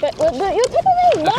But you're tipping me!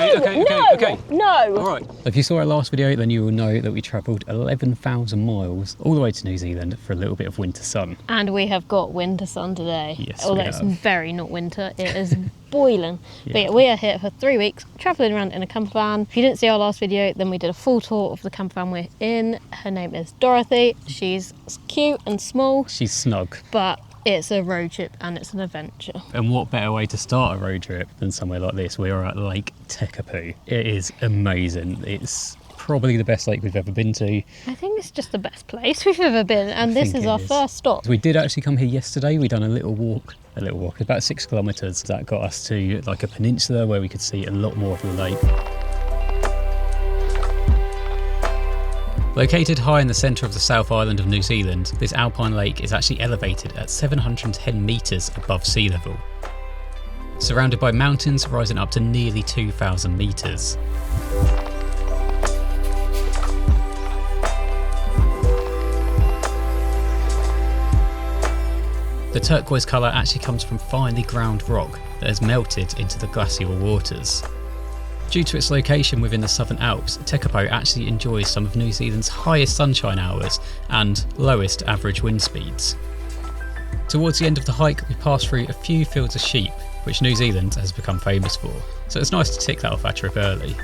Okay. No! All right. If you saw our last video, then you will know that we travelled 11,000 miles all the way to New Zealand for a little bit of winter sun. And we have got winter sun today. Yes, although we it's have. very not winter, it is boiling. Yeah. But yeah, we are here for 3 weeks, travelling around in a camper van. If you didn't see our last video, then we did a full tour of the camper van we're in. Her name is Dorothy. She's cute and small. She's snug. But it's a road trip and it's an adventure. And what better way to start a road trip than somewhere like this? We are at Lake Tekapo. It is amazing. It's probably the best lake we've ever been to. I think it's just the best place we've ever been, and this is our first stop. We did actually come here yesterday. We done a little walk, about 6 kilometres. That got us to like a peninsula where we could see a lot more of the lake. Located high in the centre of the South Island of New Zealand, this alpine lake is actually elevated at 710 metres above sea level. Surrounded by mountains rising up to nearly 2,000 metres. The turquoise colour actually comes from finely ground rock that has melted into the glacial waters. Due to its location within the Southern Alps, Tekapo actually enjoys some of New Zealand's highest sunshine hours and lowest average wind speeds. Towards the end of the hike, we pass through a few fields of sheep, which New Zealand has become famous for, so it's nice to tick that off our trip early.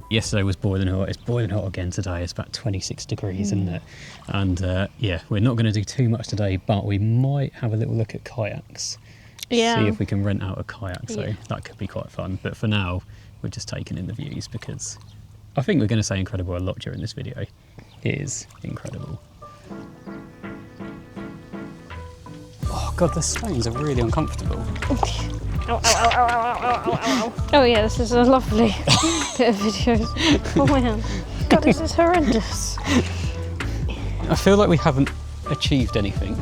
Yesterday was boiling hot. It's boiling hot again today. It's about 26 degrees, isn't it? And yeah, we're not going to do too much today, but we might have a little look at kayaks. Yeah. See if we can rent out a kayak, so that could be quite fun. But for now, we're just taking in the views because I think we're going to say incredible a lot during this video. It is incredible. Oh God, the stones are really uncomfortable. Oh yeah, this is a lovely bit of videos. Oh man, God, this is horrendous. I feel like we haven't achieved anything.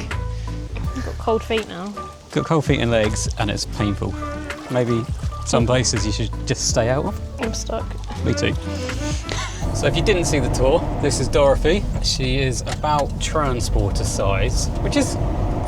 I've got cold feet now. Got cold feet and legs, and it's painful. Maybe some places you should just stay out of. I'm stuck. Me too. So if you didn't see the tour, this is Dorothy. She is about transporter size, which is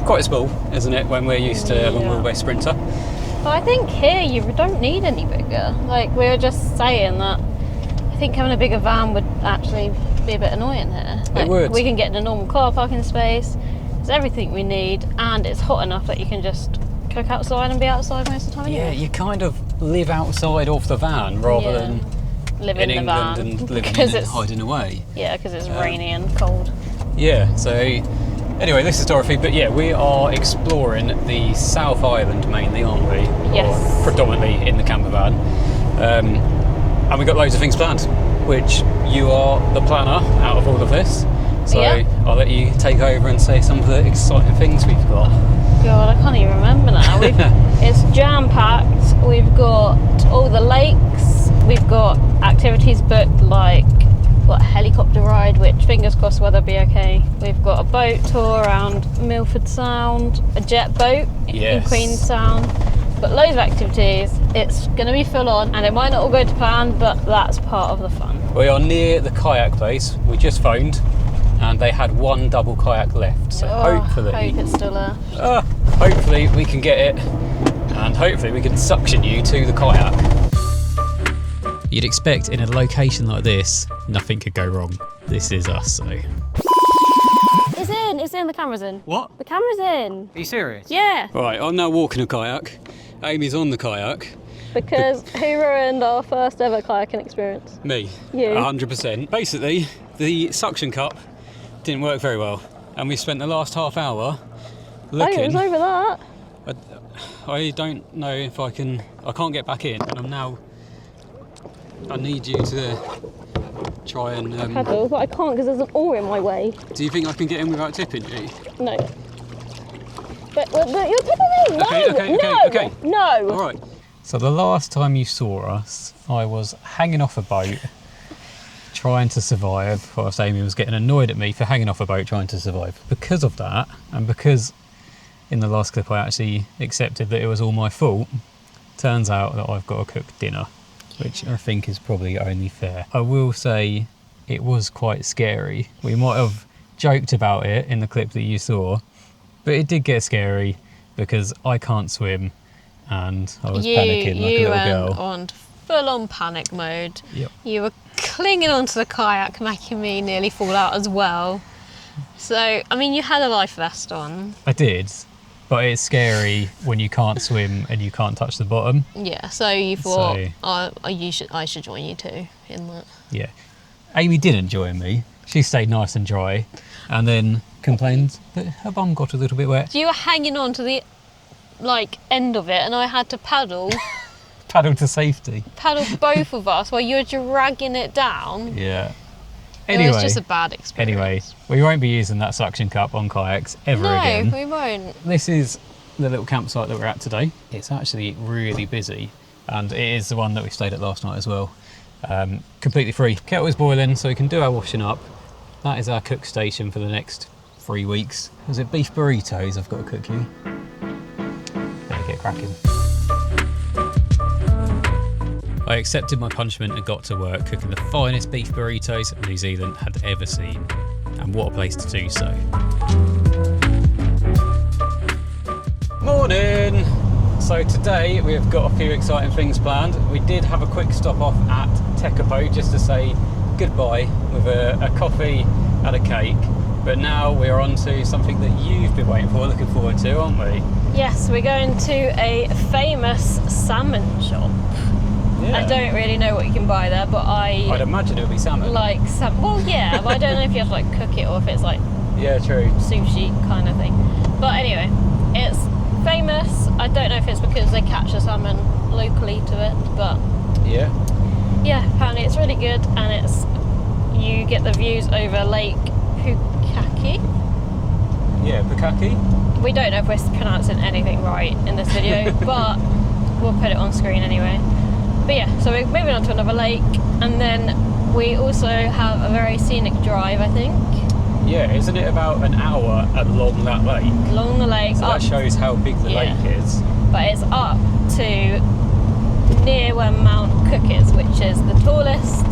quite small, isn't it, when we're used to a long wheelbase Sprinter? Well, I think here you don't need any bigger. Like, we were just saying that I think having a bigger van would actually be a bit annoying here. Like, it would. We can get in a normal car parking space. It's everything we need, and it's hot enough that you can just cook outside and be outside most of the time. Yeah, you kind of live outside of the van rather than live in the England van and living in and hiding away. Yeah, because it's rainy and cold. Yeah, so anyway, this is Dorothy, but yeah, we are exploring the South Island mainly, aren't we? Yes. Or predominantly in the camper van. And we've got loads of things planned, which you are the planner out of all of this. So I'll let you take over and say some of the exciting things we've got. God, I can't even remember now. It's jam-packed. We've got all the lakes. We've got activities booked like a helicopter ride, which fingers crossed weather be okay. We've got a boat tour around Milford Sound, a jet boat in Queen's Sound. But loads of activities. It's going to be full on, and it might not all go to plan, but that's part of the fun. We are near the kayak place. We just phoned, and they had one double kayak left. So hopefully, I hope it's still there. Hopefully we can get it, and hopefully we can suction you to the kayak. You'd expect in a location like this, nothing could go wrong. This is us, so. It's in, the camera's in. What? The camera's in. Are you serious? Yeah. Right, I'm now walking a kayak. Amy's on the kayak. Because who ruined our first ever kayaking experience? Me. You. 100%. Basically, the suction cup didn't work very well, and we spent the last half hour looking. Oh, it was over that. I don't know if I can't get back in, and I need you to try and paddle, but I can't because there's an oar in my way. Do you think I can get in without tipping you? No. But you're tipping me! Okay. No! Alright. So the last time you saw us, I was hanging off a boat trying to survive, whilst Amy was getting annoyed at me for hanging off a boat trying to survive. Because of that, and because in the last clip I actually accepted that it was all my fault, turns out that I've got to cook dinner, which I think is probably only fair. I will say it was quite scary. We might have joked about it in the clip that you saw, but it did get scary because I can't swim and I was panicking like a You little went girl. on full-on panic mode. Yep. You were clinging onto the kayak, making me nearly fall out as well. So, I mean, you had a life vest on. I did, but it's scary when you can't swim and you can't touch the bottom. Yeah, so you thought, So- I should join you too in that. Yeah. Amy didn't join me. She stayed nice and dry and then complained that her bum got a little bit wet. So you were hanging on to the, end of it, and I had to paddle both of us while you were dragging it down. Yeah. It was just a bad experience. Anyway, we won't be using that suction cup on kayaks ever again. No, we won't. This is the little campsite that we're at today. It's actually really busy, and it is the one that we stayed at last night as well. Completely free. Kettle is boiling, so we can do our washing up. That is our cook station for the next 3 weeks. Was it beef burritos I've got to cook you? Better get cracking. I accepted my punishment and got to work cooking the finest beef burritos New Zealand had ever seen. And what a place to do so. Morning! So today we have got a few exciting things planned. We did have a quick stop off at Tekapo just to say goodbye with a coffee and a cake. But now we're on to something that you've been waiting for, looking forward to, aren't we? Yes, we're going to a famous salmon shop. Yeah. I don't really know what you can buy there, but I'd imagine it would be salmon. like some. Well, yeah, but I don't know if you have to cook it or if it's Yeah, true. sushi kind of thing. But anyway, it's famous. I don't know if it's because they catch the salmon locally to it, but Yeah. yeah, apparently it's really good, and you get the views over Lake Pukaki. Yeah, Pukaki. We don't know if we're pronouncing anything right in this video, but we'll put it on screen anyway. But yeah, so we're moving on to another lake, and then we also have a very scenic drive, I think. Yeah, isn't it about an hour along that lake? Along the lake, So up, that shows how big the Yeah. lake is. but it's up to near where Mount Cook is, which is the tallest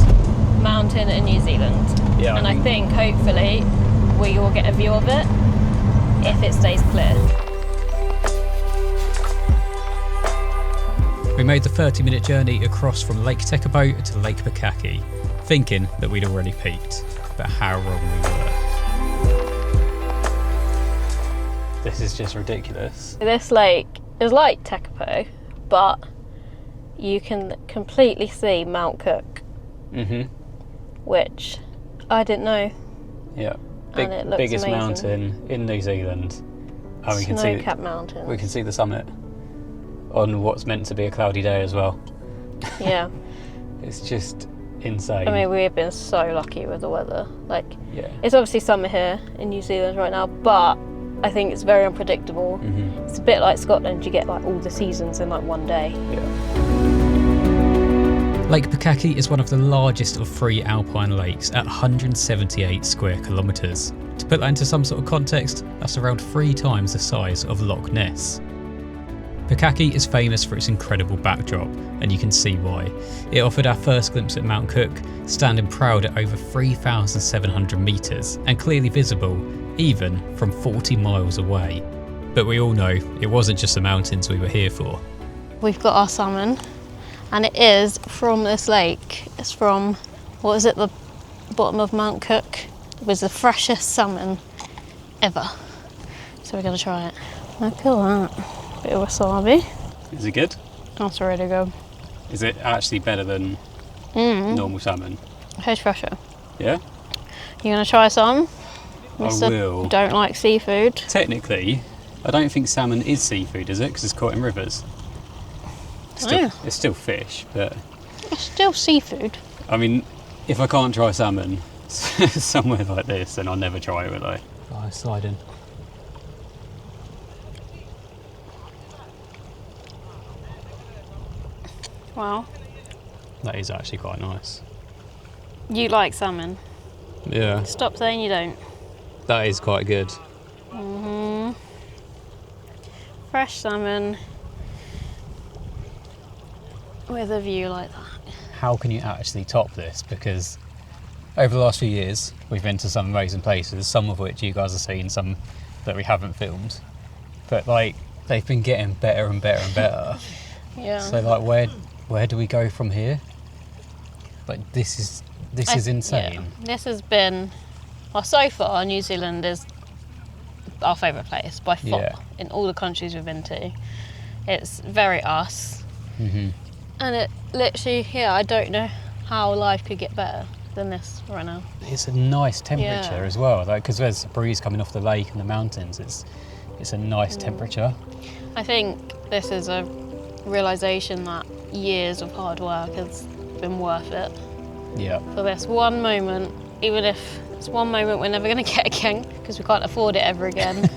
mountain in New Zealand. Yeah, And I think hopefully we will get a view of it if it stays clear. We made the 30-minute journey across from Lake Tekapo to Lake Pukaki, thinking that we'd already peaked, but how wrong we were. This is just ridiculous. This lake is like Tekapo, but you can completely see Mount Cook, Mhm. which I didn't know. Yeah. And it looks Biggest amazing. mountain in New Zealand. And we can see Snow-capped mountain. we can see the summit on what's meant to be a cloudy day as well. Yeah. It's just insane. I mean, we've been so lucky with the weather. yeah. It's obviously summer here in New Zealand right now, but I think it's very unpredictable. Mhm. It's a bit like Scotland, you get all the seasons in one day. Yeah. Lake Pukaki is one of the largest of 3 alpine lakes at 178 square kilometres. To put that into some sort of context, that's around 3 times the size of Loch Ness. Pukaki is famous for its incredible backdrop, and you can see why. It offered our first glimpse at Mount Cook, standing proud at over 3,700 metres and clearly visible even from 40 miles away. But we all know it wasn't just the mountains we were here for. We've got our salmon, and it is from this lake. It's from, the bottom of Mount Cook. It was the freshest salmon ever. So we're going to try it. Look at that. Bit of wasabi. Is it good? That's really good. Is it actually better than normal salmon? Tastes fresher. Yeah? You going to try some? I will. Don't like seafood. Technically, I don't think salmon is seafood, is it? Because it's caught in rivers. It's still fish, but It's still seafood. I mean, if I can't try salmon somewhere like this, then I'll never try it, will I? Oh, slide in. Wow. That is actually quite nice. You like salmon. Yeah, Stop saying you don't. that is quite good. Fresh salmon with a view like that. How can you actually top this? Because over the last few years, we've been to some amazing places, some of which you guys have seen, some that we haven't filmed. But they've been getting better and better and better. Yeah. So like, where do we go from here? Like, this is insane. Yeah. This has been, well, so far New Zealand is our favourite place by far. Yeah. In all the countries we've been to. It's very us. Hmm. And it literally, I don't know how life could get better than this right now. It's a nice temperature Yeah. as well, because there's a breeze coming off the lake and the mountains. It's a nice temperature. I think this is a realisation that years of hard work has been worth it Yeah. for this one moment, even if it's one moment we're never going to get again because we can't afford it ever again.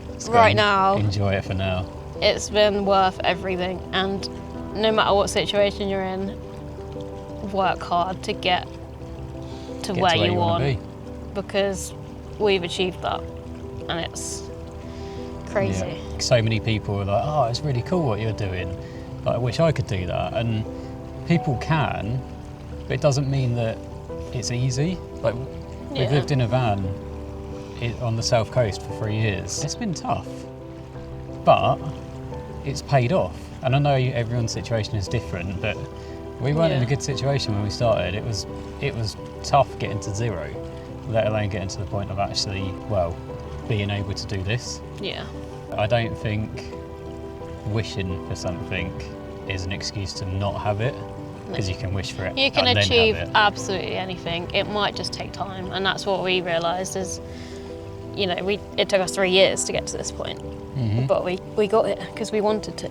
Let's go Right and now. enjoy it for now. It's been worth everything, and no matter what situation you're in, work hard to get to where you want, be. because we've achieved that, and it's crazy. Yeah. So many people are like, oh, it's really cool what you're doing. Like, I wish I could do that. And people can, but it doesn't mean that it's easy. Like, we've lived in a van on the south coast for 3 years. It's been tough, but it's paid off. And I know everyone's situation is different, but we weren't in a good situation when we started. It was tough getting to zero, let alone getting to the point of actually, well, being able to do this. Yeah. I don't think wishing for something is an excuse to not have it, because you can wish for it. You can and then achieve have it. absolutely anything. It might just take time, and that's what we realised is, it took us 3 years to get to this point, but we got it because we wanted to.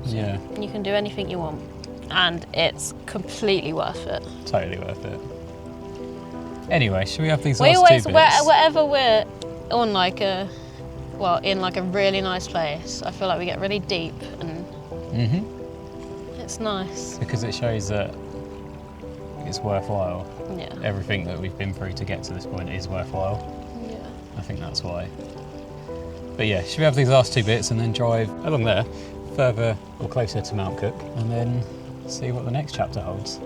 Yeah, You can do anything you want, and it's completely worth it. totally worth it. Anyway, should we have these We last always, two bits? wherever we're on in like a really nice place, I feel like we get really deep, and it's nice. Because it shows that it's worthwhile. Yeah. Everything that we've been through to get to this point is worthwhile. Yeah. I think that's why. But yeah, should we have these last two bits and then drive along there, further or closer to Mount Cook, and then see what the next chapter holds?